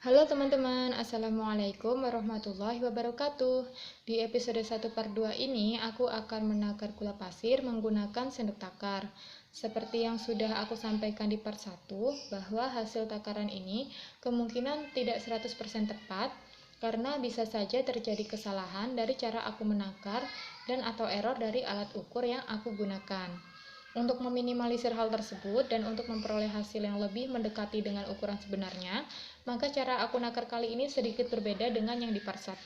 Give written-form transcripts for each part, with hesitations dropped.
Halo teman-teman, Assalamualaikum warahmatullahi wabarakatuh. Di episode 1 part 2 ini, aku akan menakar gula pasir menggunakan sendok takar. Seperti yang sudah aku sampaikan di part 1, bahwa hasil takaran ini kemungkinan tidak 100% tepat, karena bisa saja terjadi kesalahan dari cara aku menakar dan atau error dari alat ukur yang aku gunakan. Untuk meminimalisir hal tersebut dan untuk memperoleh hasil yang lebih mendekati dengan ukuran sebenarnya, maka cara aku nakar kali ini sedikit berbeda dengan yang di part 1.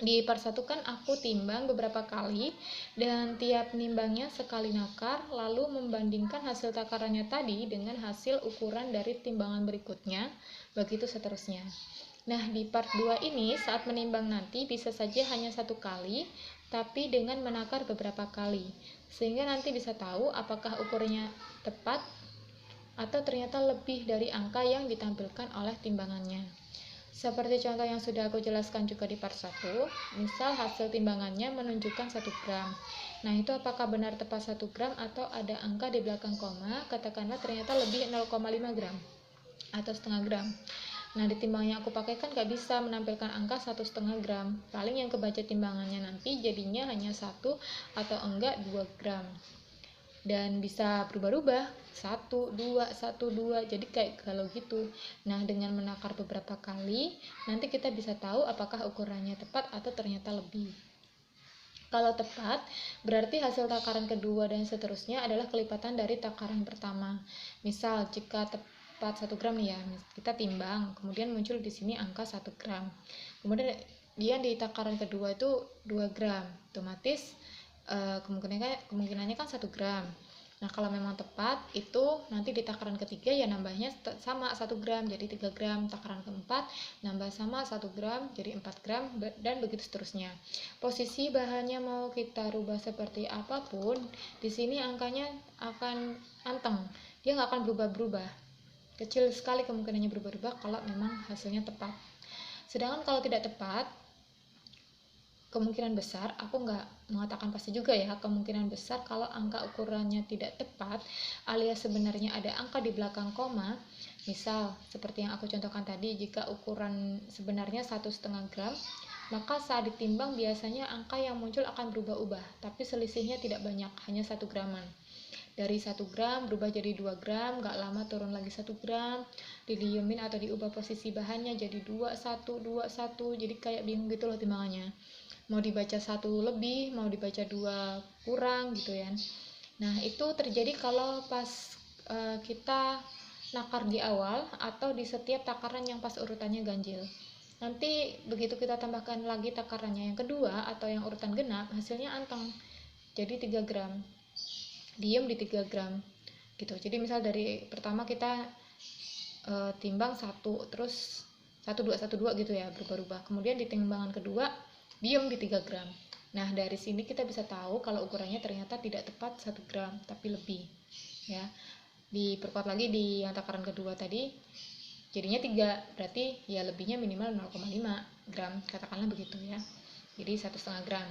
Di part 1 kan aku timbang beberapa kali dan tiap nimbangnya sekali nakar, lalu membandingkan hasil takarannya tadi dengan hasil ukuran dari timbangan berikutnya, begitu seterusnya. Nah, di part 2 ini saat menimbang nanti bisa saja hanya satu kali, tapi dengan menakar beberapa kali, sehingga nanti bisa tahu apakah ukurnya tepat atau ternyata lebih dari angka yang ditampilkan oleh timbangannya. Seperti contoh yang sudah aku jelaskan juga di part 1, misal hasil timbangannya menunjukkan 1 gram. Nah, itu apakah benar tepat 1 gram atau ada angka di belakang koma, katakanlah ternyata lebih 0,5 gram atau setengah gram. Nah, di timbang yang aku pakai kan gak bisa menampilkan angka 1,5 gram. Paling yang kebaca timbangannya nanti jadinya hanya 1 atau enggak 2 gram. Dan bisa berubah-ubah, 1, 2, 1, 2, jadi kayak galau gitu. Nah, dengan menakar beberapa kali, nanti kita bisa tahu apakah ukurannya tepat atau ternyata lebih. Kalau tepat, berarti hasil takaran kedua dan seterusnya adalah kelipatan dari takaran pertama. Misal, jika tepat 1 gram nih ya, kita timbang, kemudian muncul di sini angka 1 gram. Kemudian dia di takaran kedua itu 2 gram. Otomatis kemungkinannya kan 1 gram. Nah, kalau memang tepat, itu nanti di takaran ketiga ya nambahnya sama 1 gram, jadi 3 gram. Takaran keempat, nambah sama 1 gram, jadi 4 gram, dan begitu seterusnya. Posisi bahannya mau kita rubah seperti apapun, di sini angkanya akan anteng. Dia nggak akan berubah-berubah. Kecil sekali kemungkinannya berubah-ubah kalau memang hasilnya tepat. Sedangkan kalau tidak tepat, kemungkinan besar, aku nggak mengatakan pasti juga ya, kemungkinan besar kalau angka ukurannya tidak tepat alias sebenarnya ada angka di belakang koma, misal seperti yang aku contohkan tadi, jika ukuran sebenarnya 1,5 gram, maka saat ditimbang biasanya angka yang muncul akan berubah-ubah, tapi selisihnya tidak banyak, hanya 1 graman. Dari 1 gram berubah jadi 2 gram, gak lama turun lagi 1 gram, didiemin atau diubah posisi bahannya jadi 2, 1, 2, 1, jadi kayak bingung gitu loh timbangannya. Mau dibaca 1 lebih, mau dibaca 2 kurang gitu ya. Nah, itu terjadi kalau pas kita nakar di awal atau di setiap takaran yang pas urutannya ganjil. Nanti begitu kita tambahkan lagi takarannya yang kedua atau yang urutan genap, hasilnya anteng. Jadi 3 gram. Diem di 3 gram gitu. Jadi misal dari pertama kita timbang 1, terus 1, 2, 1, 2 gitu ya, berubah-ubah. Kemudian di timbangan kedua diem di 3 gram. Nah, dari sini kita bisa tahu kalau ukurannya ternyata tidak tepat 1 gram, tapi lebih. Ya. Diperkuat lagi di yang takaran kedua tadi, jadinya 3, berarti ya lebihnya minimal 0,5 gram, katakanlah begitu ya. Jadi 1,5 gram.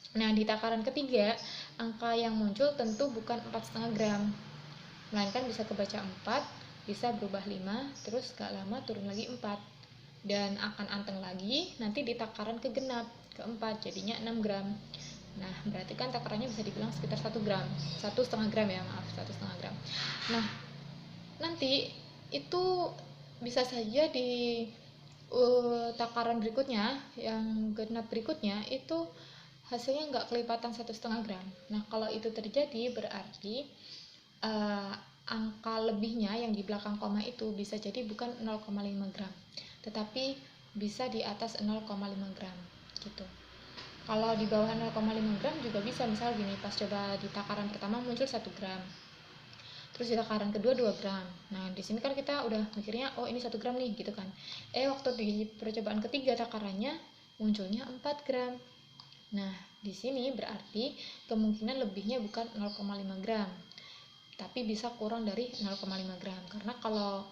Nah, di takaran ketiga, angka yang muncul tentu bukan 4,5 gram, melainkan bisa kebaca 4, bisa berubah 5, terus gak lama turun lagi 4. Dan akan anteng lagi nanti di takaran kegenap, keempat, jadinya 6 gram. Nah, berarti kan takarannya bisa dibilang sekitar 1 gram, 1,5 gram ya, maaf, 1,5 gram. Nah, nanti itu bisa saja di takaran berikutnya, yang genap berikutnya, itu hasilnya nggak kelipatan 1,5 gram. Nah, kalau itu terjadi berarti angka lebihnya yang di belakang koma itu bisa jadi bukan 0,5 gram, tetapi bisa di atas 0,5 gram gitu. Kalau di bawah 0,5 gram juga bisa, misal gini, pas coba di takaran pertama muncul 1 gram, terus di takaran kedua 2 gram. Nah, di sini kan kita udah mikirnya, oh ini 1 gram nih gitu kan. Waktu di percobaan ketiga takarannya munculnya 4 gram. Nah, di sini berarti kemungkinan lebihnya bukan 0,5 gram, tapi bisa kurang dari 0,5 gram. Karena kalau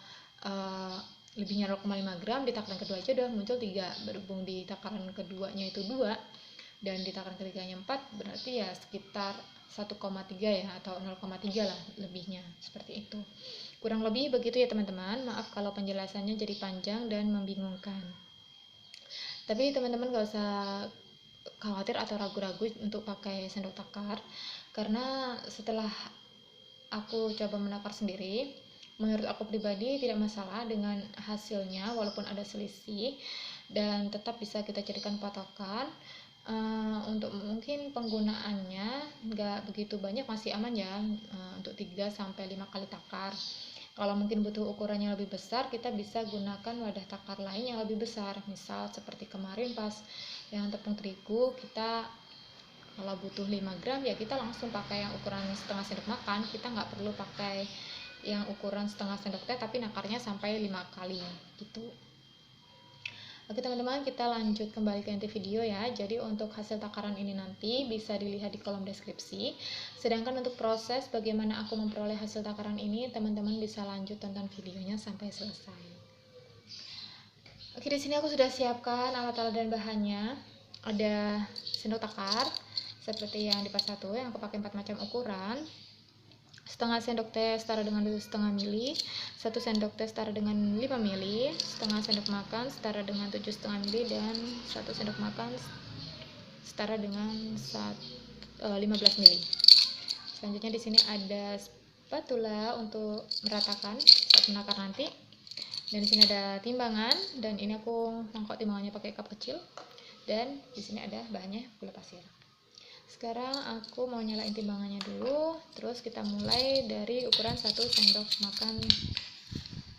lebihnya 0,5 gram di takaran kedua aja udah muncul 3, berhubung di takaran keduanya itu 2 dan di takaran ketiganya 4, berarti ya sekitar 1,3 ya, atau 0,3 lah lebihnya, seperti itu. Kurang lebih begitu ya teman-teman. Maaf kalau penjelasannya jadi panjang dan membingungkan. Tapi teman-teman gak usah khawatir atau ragu-ragu untuk pakai sendok takar, karena setelah aku coba menakar sendiri, menurut aku pribadi tidak masalah dengan hasilnya walaupun ada selisih, dan tetap bisa kita jadikan patokan. Untuk mungkin penggunaannya nggak begitu banyak, masih aman ya, untuk 3-5 kali takar. Kalau mungkin butuh ukurannya lebih besar, kita bisa gunakan wadah takar lain yang lebih besar. Misal seperti kemarin pas yang tepung terigu, kita kalau butuh 5 gram ya kita langsung pakai yang ukuran setengah sendok makan. Kita nggak perlu pakai yang ukuran setengah sendok teh tapi nakarnya sampai 5 kali gitu. Oke teman-teman, kita lanjut kembali ke inti video ya. Jadi untuk hasil takaran ini nanti bisa dilihat di kolom deskripsi. Sedangkan untuk proses bagaimana aku memperoleh hasil takaran ini, teman-teman bisa lanjut tonton videonya sampai selesai. Oke, di sini aku sudah siapkan alat-alat dan bahannya. Ada sendok takar seperti yang di part 1 yang aku pakai 4 macam ukuran. Setengah sendok teh setara dengan 2,5 mili, 1 sendok teh setara dengan 5 mili, setengah sendok makan setara dengan 7,5 mili, dan 1 sendok makan setara dengan 15 mili. Selanjutnya di sini ada spatula untuk meratakan saat menakar nanti. Dan di sini ada timbangan, dan ini aku mangkok timbangannya pakai cup kecil. Dan di sini ada bahannya gula pasir. Sekarang aku mau nyalain timbangannya dulu, terus kita mulai dari ukuran 1 sendok makan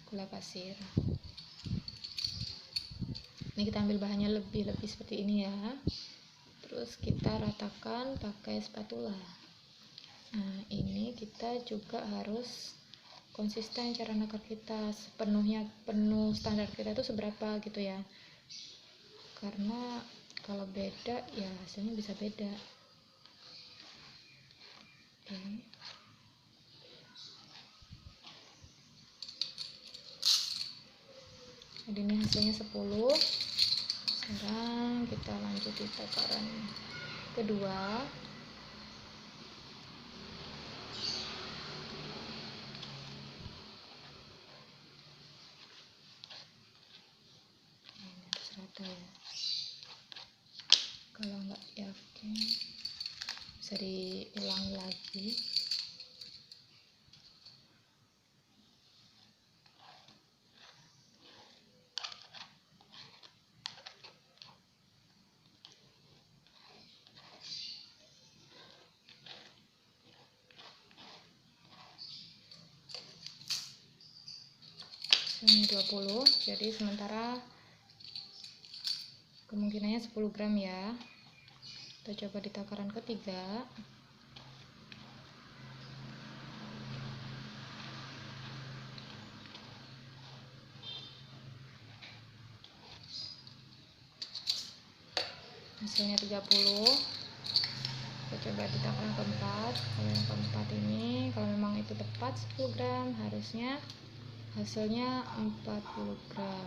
gula pasir. Ini kita ambil bahannya lebih-lebih seperti ini ya. Terus kita ratakan pakai spatula. Nah, ini kita juga harus konsisten cara nakar kita, sepenuhnya penuh standar kita itu seberapa gitu ya. Karena kalau beda ya hasilnya bisa beda. Jadi ini hasilnya 10. Sekarang kita lanjut di takaran kedua. Ini harus rata ya. Kalau nggak yakin bisa diulang lagi. Ini 20, jadi sementara kemungkinannya 10 gram ya. Kita coba di takaran ketiga. Hasilnya 30. Kita coba di takaran keempat. Kalau yang keempat ini, kalau memang itu tepat 10 gram, harusnya hasilnya 40 gram.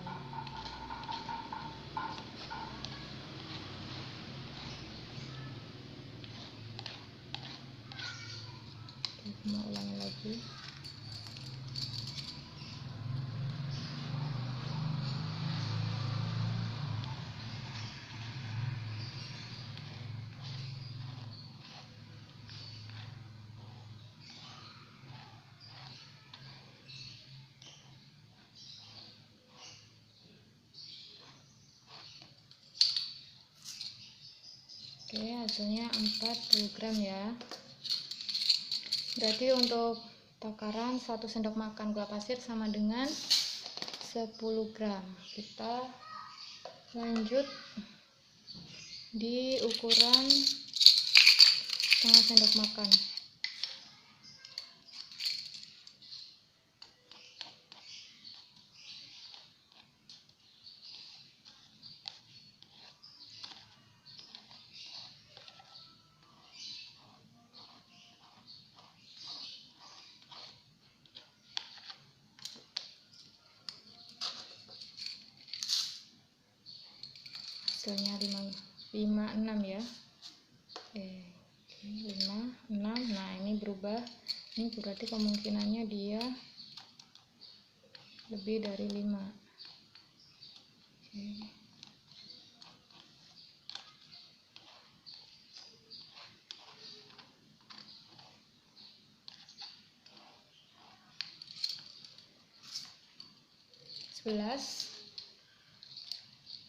Kita mau ulangi lagi. Oke, hasilnya 40 gram ya. Berarti untuk takaran 1 sendok makan gula pasir sama dengan 10 gram. Kita lanjut di ukuran setengah sendok makan. Hasilnya 56 ya. 5, 6. Nah ini berubah, ini berarti kemungkinannya dia lebih dari 5. Oke.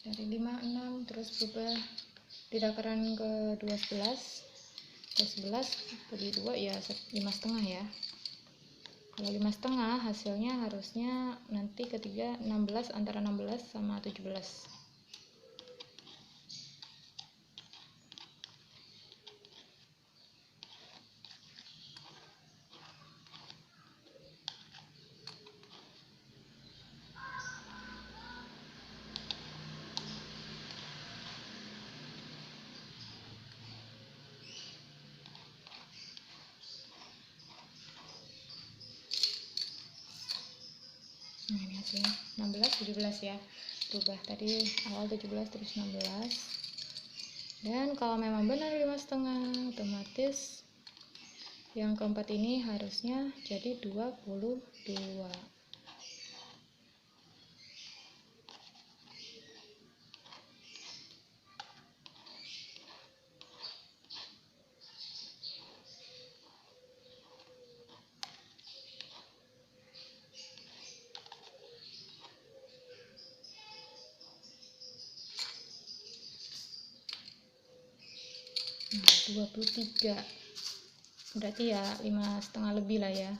Dari 5, 6 terus berubah di takaran kedua 11 bagi 2 ya 5,5 ya. Kalau 5,5 hasilnya harusnya nanti ketiga 16, antara 16 sama 17. Nah ini hasilnya 16, 17 ya, berubah tadi awal 17 terus 16. Dan kalau memang benar 5,5, otomatis yang keempat ini harusnya jadi 22. Nah, 23 berarti ya 5,5 lebih lah ya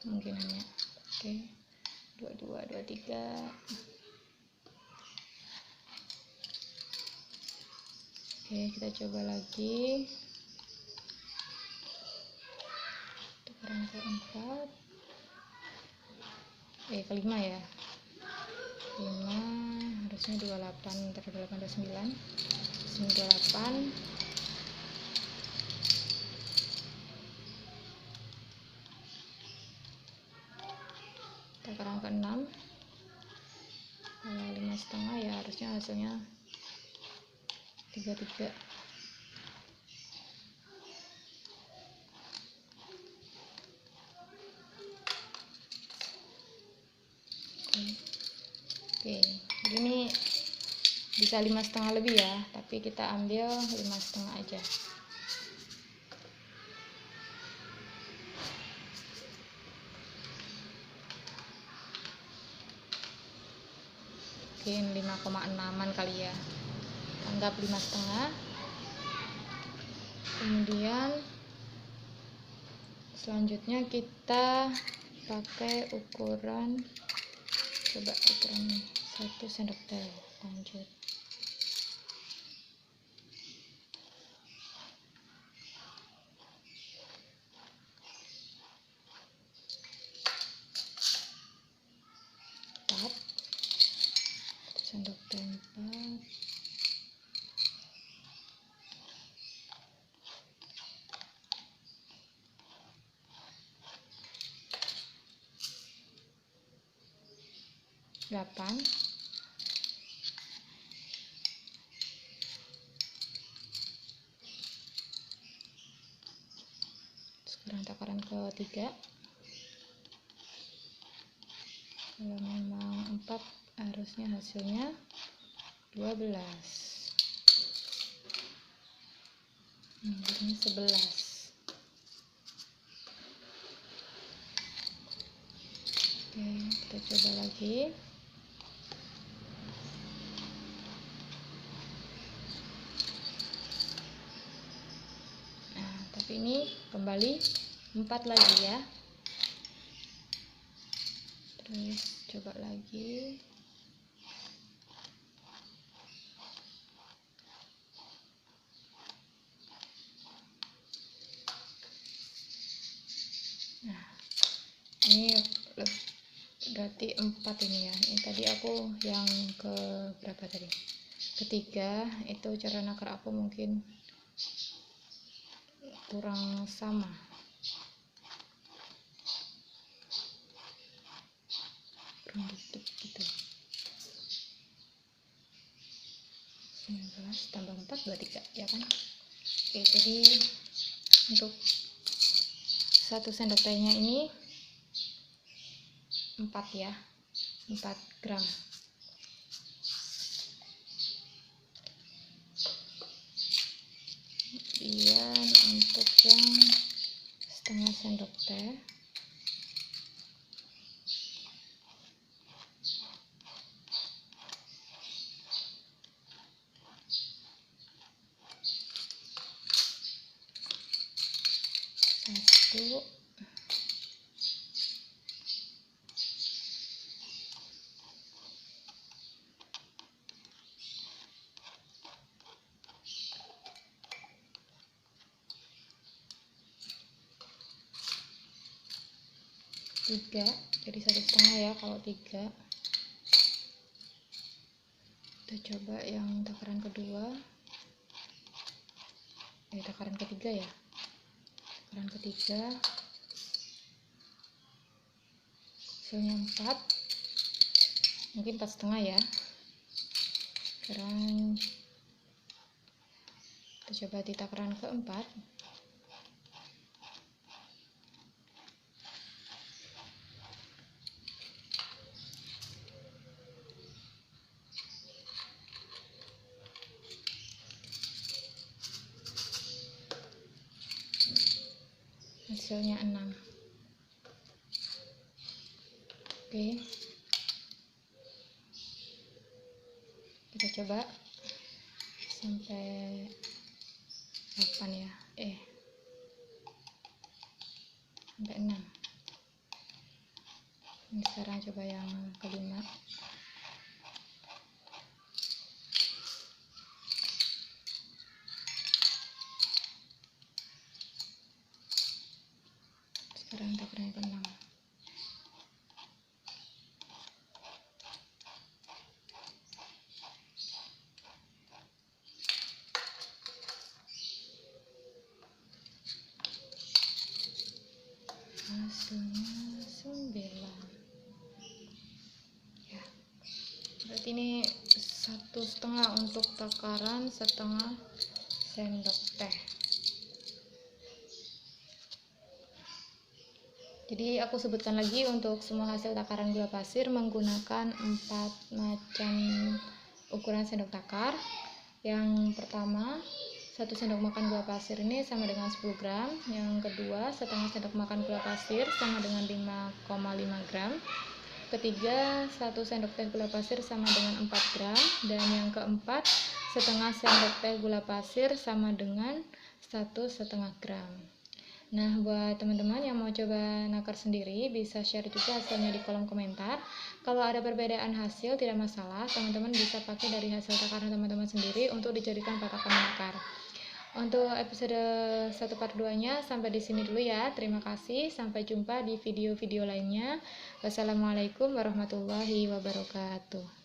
kemungkinannya. Oke, 22, 23. Oke, kita coba lagi takaran keempat, kelima ya, 5 harusnya 28, antara 28 dan 9. Sini 28. Takaran ke-6, kalau 5,5 ya harusnya hasilnya 33. Oke, jadi ini bisa 5,5 lebih ya, tapi kita ambil 5,5 aja. Mungkin 5,6an kali ya, anggap 5,5. Kemudian selanjutnya kita pakai ukuran, coba ukuran 1 sendok teh. Lanjut, sendok teh 4. Delapan. Sekarang takaran ke-3. Kalau memang 4 harusnya hasilnya 12. Ini 11. Oke, kita coba lagi. Nah, tapi ini kembali 4 lagi ya. Terus coba lagi. Nah, ini berarti 4 ini ya. Ini tadi aku yang ke berapa tadi? Ketiga, itu cara nakar aku mungkin kurang sama. Kurang dikit gitu. 19 tambah 4, 23 ya kan? Oke, jadi untuk 1 sendok tehnya ini 4 ya, 4 gram. Kemudian untuk yang setengah sendok teh satu, tiga, jadi 1,5 ya kalau 3. Kita coba yang takaran kedua, takaran ketiga ya, takaran ketiga hasilnya 4, mungkin 4,5 ya. Sekarang kita coba di takaran keempat. Hasilnya 6. Oke, kita coba sampai 8 ya, sampai 6. Ini sekarang coba yang kelima. Sekarang takaran yang ke-6. Hasilnya 9 ya, berarti ini 1,5 untuk takaran setengah sendok teh. Jadi aku sebutkan lagi untuk semua hasil takaran gula pasir menggunakan 4 macam ukuran sendok takar. Yang pertama, 1 sendok makan gula pasir ini sama dengan 10 gram. Yang kedua, setengah sendok makan gula pasir sama dengan 5,5 gram. Ketiga, 1 sendok teh gula pasir sama dengan 4 gram. Dan yang keempat, setengah sendok teh gula pasir sama dengan 1,5 gram. Nah, buat teman-teman yang mau coba nakar sendiri, bisa share juga hasilnya di kolom komentar. Kalau ada perbedaan hasil, tidak masalah, teman-teman bisa pakai dari hasil takaran teman-teman sendiri untuk dijadikan patokan nakar. Untuk episode 1 part 2-nya sampai di sini dulu ya. Terima kasih, sampai jumpa di video-video lainnya. Wassalamualaikum warahmatullahi wabarakatuh.